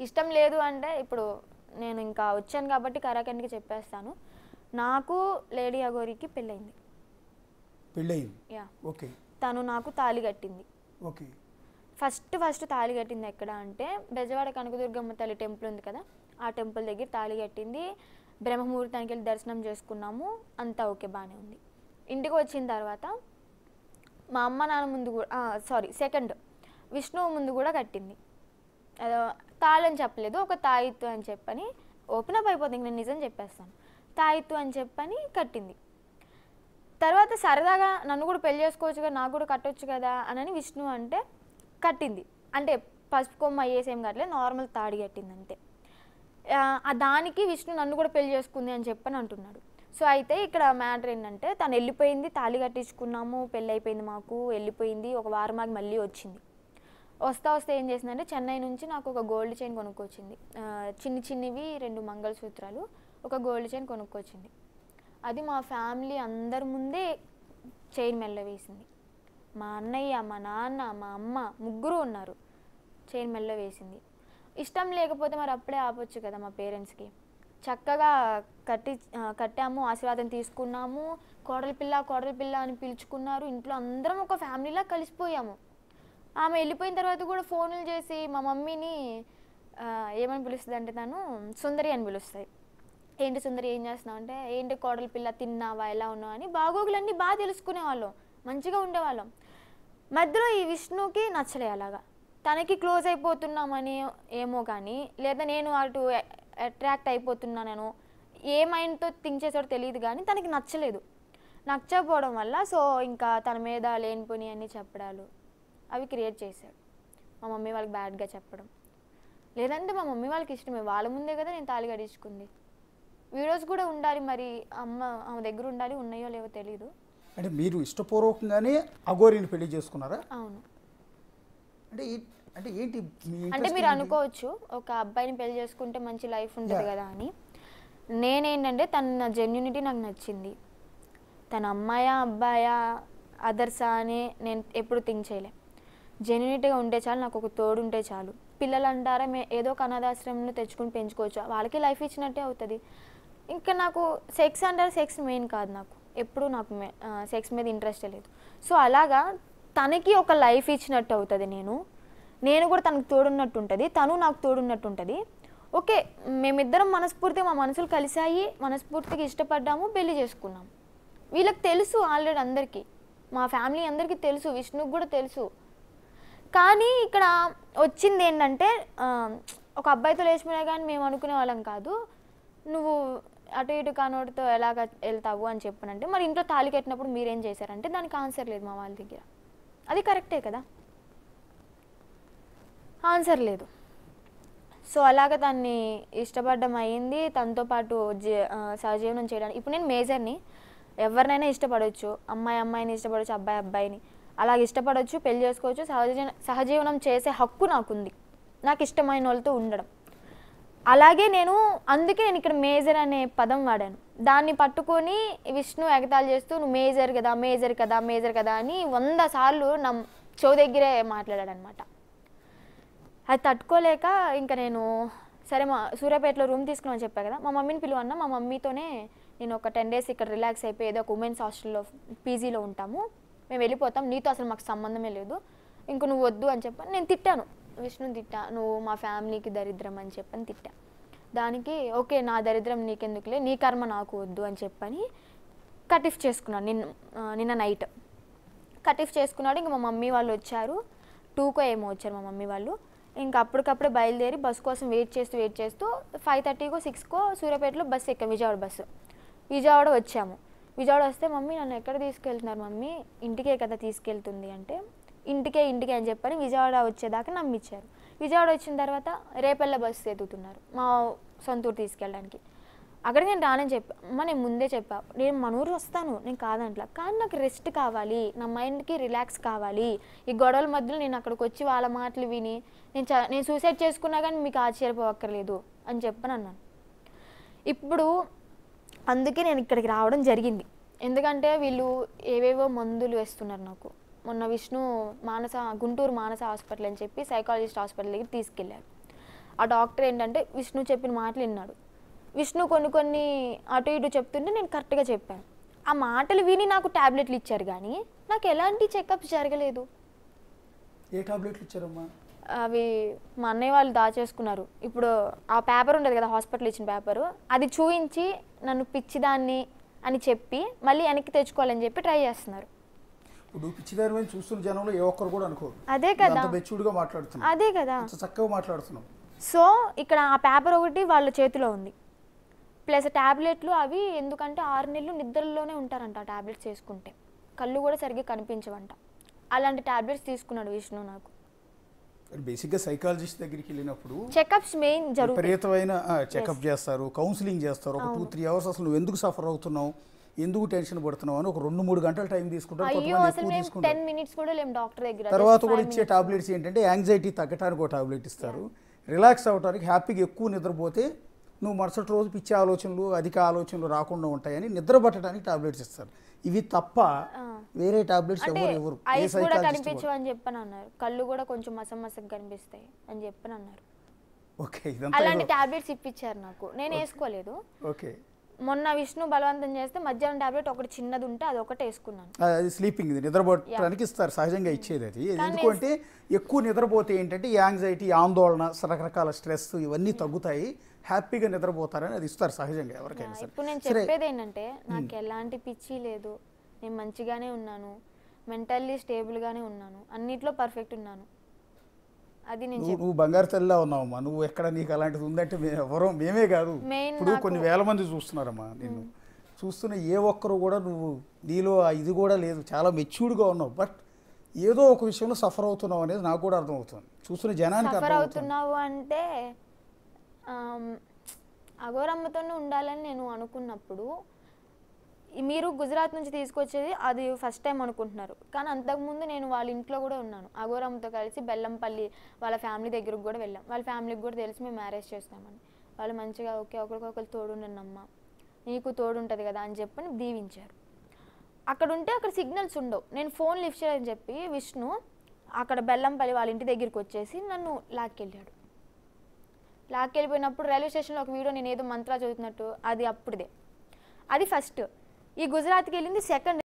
ఇష్టం లేదు అంటే ఇప్పుడు నేను ఇంకా వచ్చాను కాబట్టి కరాఖండికి చెప్పేస్తాను. నాకు లేడీ అఘోరికి పెళ్ళైంది. యా. ఓకే. తను నాకు తాళి కట్టింది. ఓకే. ఫస్ట్ తాళి కట్టింది ఎక్కడ అంటే బెజవాడ కనకదుర్గమ్మ తల్లి టెంపుల్ ఉంది కదా, ఆ టెంపుల్ దగ్గర తాళి కట్టింది. బ్రహ్మముహూర్తానికి వెళ్ళి దర్శనం చేసుకున్నాము, అంతా ఓకే బాగానే ఉంది. ఇంటికి వచ్చిన తర్వాత మా అమ్మ నాన్న ముందు కూడా సెకండ్ విష్ణువు ముందు కూడా కట్టింది. తాళని చెప్పలేదు, ఒక తాయిత్తు అని చెప్పని ఓపెన్ అప్ అయిపోతుంది, నేను నిజం చెప్పేస్తాను. తాయిత్తు అని చెప్పని కట్టింది. తర్వాత సరదాగా నన్ను కూడా పెళ్లి చేసుకోవచ్చు కదా, నాకు కూడా కట్టొచ్చు కదా అని విష్ణు అంటే కట్టింది. అంటే పసుపు కొమ్మ అయ్యేసేం కట్టలేదు, నార్మల్ తాడి కట్టింది అంతే. దానికి విష్ణు నన్ను కూడా పెళ్లి చేసుకుంది అని చెప్పని అంటున్నాడు. సో అయితే ఇక్కడ మ్యాటర్ ఏంటంటే తను వెళ్ళిపోయింది, తాళి కట్టించుకున్నాము, పెళ్ళి అయిపోయింది, మాకు వెళ్ళిపోయింది. ఒక వారం మాకు మళ్ళీ వచ్చింది. వస్తే ఏం చేసిందంటే చెన్నై నుంచి నాకు ఒక గోల్డ్ చైన్ కొనుక్కొచ్చింది. చిన్నవి 2 మంగళసూత్రాలు, ఒక గోల్డ్ చైన్ కొనుక్కొచ్చింది. అది మా ఫ్యామిలీ అందరి ముందే చైన్ మెల్ల వేసింది. మా అన్నయ్య, మా నాన్న, మా అమ్మ ముగ్గురు ఉన్నారు. చైన్ మెల్ల వేసింది. ఇష్టం లేకపోతే మరి అప్పుడే ఆపొచ్చు కదా మా పేరెంట్స్కి. చక్కగా కట్టాము, ఆశీర్వాదం తీసుకున్నాము. కోడలి పిల్ల అని పిలుచుకున్నారు. ఇంట్లో అందరం ఒక ఫ్యామిలీలా కలిసిపోయాము. ఆమె వెళ్ళిపోయిన తర్వాత కూడా ఫోన్లు చేసి మా మమ్మీని ఏమని పిలుస్తుంది అంటే తను సుందరి అని పిలుస్తుంది. ఏంటి సుందరి ఏం చేస్తున్నావు అంటే, ఏంటి కోడలి పిల్ల తిన్నావా, ఎలా ఉన్నావు అని బాగోగులన్నీ బాగా తెలుసుకునేవాళ్ళం, మంచిగా ఉండేవాళ్ళం. మధ్యలో ఈ విష్ణుకి నచ్చలే అలాగా. తనకి క్లోజ్ అయిపోతున్నామని ఏమో కానీ, లేదా నేను అటు అట్రాక్ట్ అయిపోతున్నానో ఏ మైండ్తో థింక్ చేసాడో తెలియదు కానీ తనకి నచ్చలేదు. నచ్చకపోవడం వల్ల సో ఇంకా తన మీద లేనిపోని అన్నీ చెప్పడాలు అవి క్రియేట్ చేశాడు. మా మమ్మీ వాళ్ళకి బ్యాడ్గా చెప్పడం, లేదంటే మా మమ్మీ వాళ్ళకి ఇష్టమే, వాళ్ళ ముందే కదా నేను తాళి కట్టించుకుంది. వీడియోస్ కూడా ఉండాలి, మరి ఆమె దగ్గర ఉండాలి, ఉన్నాయో లేవో తెలీదు. అంటే మీరు ఇష్టపూర్వకంగానే అఘోరిని పెళ్లి చేసుకున్నారా? అవును. అంటే ఏంటి అంటే మీరు అనుకోవచ్చు ఒక అబ్బాయిని పెళ్లి చేసుకుంటే మంచి లైఫ్ ఉంటుంది కదా అని. నేనేంటంటే తన జెన్యూనిటీ నాకు నచ్చింది. తన అమ్మాయా అబ్బాయా అదర్సా అని నేను ఎప్పుడు థింక్ చేయలే. జెన్యూనిటీగా ఉంటే చాలు, నాకు ఒక తోడు ఉంటే చాలు. పిల్లలు అంటారా ఏదో ఒక అనాథాశ్రమంలో తెచ్చుకుని పెంచుకోవచ్చు, వాళ్ళకి లైఫ్ ఇచ్చినట్టే అవుతుంది. ఇంకా నాకు సెక్స్ అంటారు, సెక్స్ మెయిన్ కాదు నాకు, ఎప్పుడు నాకు సెక్స్ మీద ఇంట్రెస్టే లేదు. సో అలాగా తనకి ఒక లైఫ్ ఇచ్చినట్టు అవుతుంది, నేను కూడా తనకు తోడున్నట్టు ఉంటుంది, తను నాకు తోడున్నట్టు ఉంటుంది. ఓకే, మేమిద్దరం మనస్ఫూర్తిగా మా మనసులు కలిసాయి, మనస్ఫూర్తిగా ఇష్టపడ్డాము, పెళ్లి చేసుకున్నాము. వీళ్ళకి తెలుసు ఆల్రెడీ, అందరికీ మా ఫ్యామిలీ అందరికీ తెలుసు, విష్ణుకు కూడా తెలుసు. కానీ ఇక్కడ వచ్చింది ఏంటంటే ఒక అబ్బాయితో లేచిపోయినా కానీ మేము అనుకునే వాళ్ళం కాదు, నువ్వు అటు ఇటు కానోడితో ఎలాగ వెళ్తావు అని చెప్పనంటే, మరి ఇంట్లో తాళి కట్టినప్పుడు మీరేం చేశారంటే దానికి ఆన్సర్ లేదు మా వాళ్ళ దగ్గర. అది కరెక్టే కదా, ఆన్సర్ లేదు. సో అలాగ దాన్ని ఇష్టపడడం అయ్యింది. తనతో పాటు సహజీవనం చేయడానికి ఇప్పుడు నేను మేజర్ని, ఎవరినైనా ఇష్టపడవచ్చు, అమ్మాయిని ఇష్టపడవచ్చు, అబ్బాయిని అలాగ ఇష్టపడవచ్చు, పెళ్లి చేసుకోవచ్చు, సహజీవనం చేసే హక్కు నాకుంది, నాకు ఇష్టమైన వాళ్ళతో ఉండడం. అలాగే అందుకే నేను ఇక్కడ మేజర్ అనే పదం వాడాను. దాన్ని పట్టుకొని విష్ణు ఎగతాళి చేస్తూ నువ్వు మేజర్ కదా అని 100 సార్లు నా చెవు దగ్గరే మాట్లాడాడు అనమాట. అది తట్టుకోలేక ఇంకా నేను సరే సూర్యాపేటలో రూమ్ తీసుకున్నామని చెప్పా కదా, మా మమ్మీని పిలువన్నా, మా మమ్మీతోనే నేను ఒక 10 days ఇక్కడ రిలాక్స్ అయిపోయి ఏదో ఒక ఉమెన్స్ హాస్టల్లో పీజీలో ఉంటాము, మేము వెళ్ళిపోతాం, నీతో అసలు మాకు సంబంధమే లేదు, ఇంక నువ్వు వద్దు అని చెప్పని నేను తిట్టాను. విష్ణుని తిట్టా, నువ్వు మా ఫ్యామిలీకి దరిద్రం అని చెప్పని తిట్టా. దానికి ఓకే నా దరిద్రం నీకెందుకులే, నీ కర్మ నాకు వద్దు అని చెప్పని కటిఫ్ చేసుకున్నాను. నిన్న నైట్ కటిఫ్ చేసుకున్నాడు. ఇంక మా మమ్మీ వాళ్ళు వచ్చారు, 2కో ఏమో వచ్చారు మా మమ్మీ వాళ్ళు. ఇంకా అప్పటికప్పుడే బయలుదేరి బస్సు కోసం వెయిట్ చేస్తూ 5:30కో 6కో సూర్యాపేటలో బస్సు ఎక్కాం, విజయవాడ వచ్చాము. విజయవాడ వస్తే మమ్మీ నన్ను ఎక్కడ తీసుకెళ్తున్నారు మమ్మీ, ఇంటికే కదా తీసుకెళ్తుంది అంటే, ఇంటికే అని చెప్పని విజయవాడ వచ్చేదాకా నమ్మిచ్చారు. విజయవాడ వచ్చిన తర్వాత రేపల్ల బస్సు ఎదుగుతున్నారు మా సొంతూరు తీసుకెళ్ళడానికి. అక్కడ నేను రానని చెప్పా, నేను ముందే చెప్పా, నేను మన ఊరు వస్తాను, నేను కాదంట్లా, కానీ నాకు రెస్ట్ కావాలి, నా మైండ్కి రిలాక్స్ కావాలి, ఈ గొడవల మధ్యలో నేను అక్కడికి వచ్చి వాళ్ళ మాటలు విని నేను సూసైడ్ చేసుకున్నా కానీ మీకు ఆశ్చర్యపోవక్కర్లేదు అని చెప్పని అన్నాను. ఇప్పుడు అందుకే నేను ఇక్కడికి రావడం జరిగింది. ఎందుకంటే వీళ్ళు ఏవేవో మందులు వేస్తున్నారు నాకు. మొన్న విష్ణు గుంటూరు మానస హాస్పిటల్ అని చెప్పి సైకాలజిస్ట్ హాస్పిటల్ దగ్గర తీసుకెళ్ళారు. ఆ డాక్టర్ ఏంటంటే విష్ణు చెప్పిన మాటలు విన్నాడు. విష్ణు కొన్ని అటు ఇటు చెప్తుంటే నేను కరెక్ట్గా చెప్పాను. ఆ మాటలు విని నాకు ట్యాబ్లెట్లు ఇచ్చారు కానీ నాకు ఎలాంటి చెకప్స్ జరగలేదు. ఏ టాబ్లెట్లు ఇచ్చారమ్మా? అవి మా అన్నయ్య వాళ్ళు దాచేసుకున్నారు. ఇప్పుడు ఆ పేపర్ ఉండదు కదా, హాస్పిటల్ ఇచ్చిన పేపరు, అది చూయించి నన్ను పిచ్చిదాన్ని అని చెప్పి మళ్ళీ వెనక్కి తెచ్చుకోవాలని చెప్పి ట్రై చేస్తున్నారు. ఇప్పుడు పిచ్చిదారి మీద చూస్తున్న జనంలో ఏ ఒక్కరు కూడా అనుకోరు. అదే కదా, మెచ్యూర్డ్గా మాట్లాడుతున్నాం, అదే కదా, చక్కగా మాట్లాడుతున్నాం. సో ఇక్కడ ఆ పేపర్ ఒకటి వాళ్ళ చేతిలో ఉంది, ప్లస్ ట్యాబ్లెట్లు. అవి ఎందుకంటే 6 నెలలు నిద్రలోనే ఉంటారంట ఆ ట్యాబ్లెట్స్ వేసుకుంటే, కళ్ళు కూడా సరిగ్గా కనిపించవంట. అలాంటి ట్యాబ్లెట్స్ తీసుకున్నాడు విష్ణు. నాకు బేసిక్గా సైకాలజిస్ట్ దగ్గరికి వెళ్ళినప్పుడు చెకప్స్ మెయిన్ జరుగుతాయి, విపరీతమైన చెకప్ చేస్తారు, కౌన్సిలింగ్ చేస్తారు. ఒక 2-3 అవర్స్ అసలు నువ్వు ఎందుకు సఫర్ అవుతున్నావు, ఎందుకు టెన్షన్ పడుతున్నావు అని ఒక 2-3 గంటల టైం తీసుకుంటారు. అయ్యో అసలు మేము 10 minutes కూడా లేము డాక్టర్ దగ్గర. తర్వాత కూడా ఇచ్చే టాబ్లెట్స్ ఏంటంటే యాంగ్జైటీ తగ్గడానికి ఒక టాబ్లెట్ ఇస్తారు, రిలాక్స్ అవ్వడానికి, హ్యాపీగా ఎక్కువ నిద్రపోతే నువ్వు మరుసటి రోజు పిచ్చి ఆలోచనలు అధిక ఆలోచనలు రాకుండా ఉంటాయని నిద్ర పట్టడానికి టాబ్లెట్స్ ఇస్తారు. ఇవి తప్ప వేరే టాబ్లెట్స్ ఎవరు ఐస్ కూడా కనిపించవు అని చెప్పని అన్నారు, కళ్ళు కూడా కొంచెం మసమసగా కనిపిస్తాయి అని చెప్పని అన్నారు. ఓకే, అలాంటి టాబ్లెట్స్ ఇప్పించారు నాకు, నేను వేసుకోలేదు. ఓకే, మొన్న విష్ణు బలవంతం చేస్తే మధ్యాహ్నం టాబ్లెట్ ఒకటి చిన్నది ఉంటే అది ఒకటే వేసుకున్నాను. అది స్లీపింగ్, ఇది నిద్రపోవడానికి ఇస్తారు, సహజంగా ఇచ్చేది అది. ఎందుకంటే ఎక్కువ నిద్రపోతే ఏంటంటే యాంగ్జైటీ, ఆందోళన, రకరకాల స్ట్రెస్ ఇవన్నీ తగ్గుతాయి, హ్యాపీగా నిద్రపోతారని అది ఇస్తారు సహజంగా ఎవరికైనా సరే. ఇప్పుడు నేను చెప్పేది ఏంటంటే నాకు ఎలాంటి పిచ్చి లేదు, నేను మంచిగానే ఉన్నాను, మెంటల్లీ స్టేబుల్గానే ఉన్నాను, అన్నిట్లో పర్ఫెక్ట్ ఉన్నాను. అది నేను నువ్వు బంగారు తల్లిలా ఉన్నావమ్మా. నువ్వు ఎక్కడ నీకు అలాంటిది ఉందంటే మేమే కాదు, ఇప్పుడు కొన్ని వేల మంది చూస్తున్నారమ్మా నిన్ను. చూస్తున్న ఏ ఒక్కరు కూడా నువ్వు నీలో ఇది కూడా లేదు, చాలా మెచ్యూర్డ్గా ఉన్నావు. బట్ ఏదో ఒక విషయంలో సఫర్ అవుతున్నావు అనేది నాకు కూడా అర్థమవుతుంది, చూస్తున్న జనానికి సఫర్ అవుతున్నావు అంటే అఘోరమ్మతోనే ఉండాలని నేను అనుకున్నప్పుడు, మీరు గుజరాత్ నుంచి తీసుకొచ్చేది అది ఫస్ట్ టైం అనుకుంటున్నారు, కానీ అంతకుముందు నేను వాళ్ళ ఇంట్లో కూడా ఉన్నాను. అఘోరమ్మతో కలిసి బెల్లంపల్లి వాళ్ళ ఫ్యామిలీ దగ్గరకు కూడా వెళ్ళాం. వాళ్ళ ఫ్యామిలీకి కూడా తెలిసి మేము మ్యారేజ్ చేస్తామని. వాళ్ళు మంచిగా ఓకే ఒకరికొకరు తోడుండన్నమ్మ, నీకు తోడుంటుంది కదా అని చెప్పని దీవించారు. అక్కడ ఉంటే అక్కడ సిగ్నల్స్ ఉండవు, నేను ఫోన్ లిఫ్ట్ చేయాలని చెప్పి విష్ణు అక్కడ బెల్లంపల్లి వాళ్ళ ఇంటి దగ్గరికి వచ్చేసి నన్ను లాక్కెళ్ళాడు. లాక్కెళ్ళిపోయినప్పుడు రైల్వే స్టేషన్లో ఒక వీడియో నేను ఏదో మంత్రాలు చదువుతున్నట్టు, అది అప్పుడుదే. అది ఫస్ట్. ఈ గుజరాత్కి వెళ్ళింది సెకండ్.